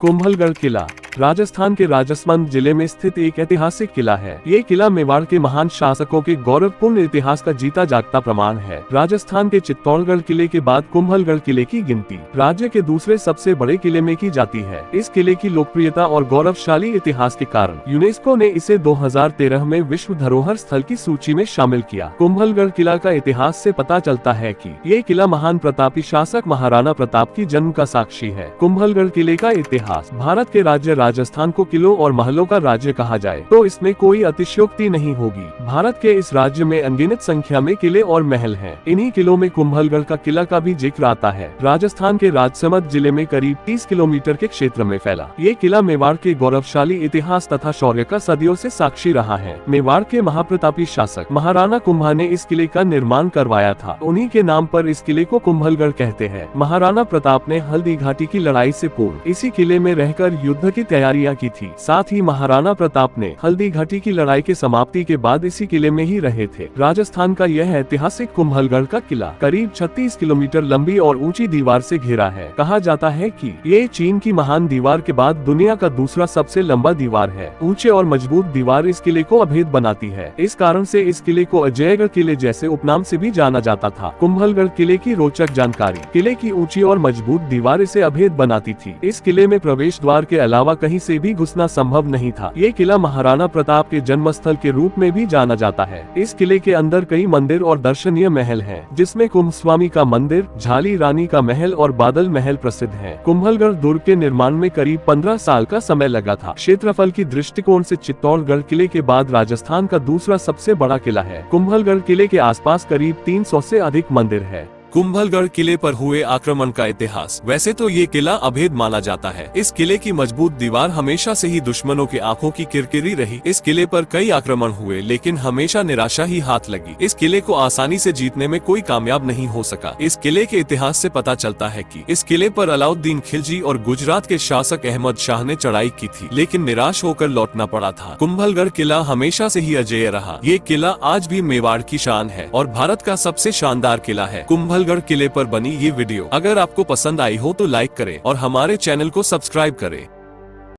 कुंभलगढ़ किला राजस्थान के राजसमंद जिले में स्थित एक ऐतिहासिक किला है। ये किला मेवाड़ के महान शासकों के गौरवपूर्ण इतिहास का जीता जागता प्रमाण है। राजस्थान के चित्तौड़गढ़ किले के बाद कुंभलगढ़ किले की गिनती राज्य के दूसरे सबसे बड़े किले में की जाती है। इस किले की लोकप्रियता और गौरवशाली इतिहास के कारण यूनेस्को ने इसे 2013 में विश्व धरोहर स्थल की सूची में शामिल किया। कुंभलगढ़ किला का इतिहास से पता चलता है कि ये किला महान प्रतापी शासक महाराणा प्रताप की जन्म का साक्षी है। कुंभलगढ़ किले का इतिहास भारत के राज्य राजस्थान को किलों और महलों का राज्य कहा जाए तो इसमें कोई अतिशयोक्ति नहीं होगी। भारत के इस राज्य में अनगिनत संख्या में किले और महल हैं। इन्हीं किलों में कुंभलगढ़ का किला का भी जिक्र आता है। राजस्थान के राजसमंद जिले में करीब 30 किलोमीटर के क्षेत्र में फैला ये किला मेवाड़ के गौरवशाली इतिहास तथा शौर्य का सदियों से साक्षी रहा है। मेवाड़ के महाप्रतापी शासक महाराणा कुंभा ने इस किले का निर्माण करवाया था। उन्हीं के नाम पर इस किले को कुंभलगढ़ कहते हैं। महाराणा प्रताप ने हल्दी घाटी की लड़ाई से पूर्व इसी किले में रहकर युद्ध की तैयारियां की थी। साथ ही महाराणा प्रताप ने हल्दी घाटी की लड़ाई के समाप्ति के बाद इसी किले में ही रहे थे। राजस्थान का यह ऐतिहासिक कुंभलगढ़ का किला करीब 36 किलोमीटर लंबी और ऊंची दीवार से घिरा है। कहा जाता है कि ये चीन की महान दीवार के बाद दुनिया का दूसरा सबसे लंबा दीवार है। ऊंचे और मजबूत दीवार इस किले को अभेद बनाती है। इस कारण से इस किले को अजयगढ़ किले जैसे उपनाम से भी जाना जाता था। कुंभलगढ़ किले की रोचक जानकारी। किले की ऊंची और मजबूत दीवार इसे अभेद बनाती थी। इस किले में प्रवेश द्वार के अलावा कहीं से भी घुसना संभव नहीं था। ये किला महाराणा प्रताप के जन्मस्थल के रूप में भी जाना जाता है। इस किले के अंदर कई मंदिर और दर्शनीय महल हैं, जिसमें कुंभस्वामी का मंदिर, झाली रानी का महल और बादल महल प्रसिद्ध हैं। कुंभलगढ़ दुर्ग के निर्माण में करीब 15 साल का समय लगा था। क्षेत्रफल की दृष्टिकोण से चित्तौड़गढ़ किले के बाद राजस्थान का दूसरा सबसे बड़ा किला है। कुंभलगढ़ किले के आसपास करीब 300 से अधिक मंदिर है। कुंभलगढ़ किले पर हुए आक्रमण का इतिहास। वैसे तो ये किला अभेद माना जाता है। इस किले की मजबूत दीवार हमेशा से ही दुश्मनों की आंखों की किरकिरी रही। इस किले पर कई आक्रमण हुए, लेकिन हमेशा निराशा ही हाथ लगी। इस किले को आसानी से जीतने में कोई कामयाब नहीं हो सका। इस किले के इतिहास से पता चलता है कि इस किले पर अलाउद्दीन खिलजी और गुजरात के शासक अहमद शाह ने चढ़ाई की थी, लेकिन निराश होकर लौटना पड़ा था। कुंभलगढ़ किला हमेशा से ही अजेय रहा। ये किला आज भी मेवाड़ की शान है और भारत का सबसे शानदार किला है। कुंभलगढ़ किले पर बनी ये वीडियो अगर आपको पसंद आई हो तो लाइक करें और हमारे चैनल को सब्सक्राइब करें।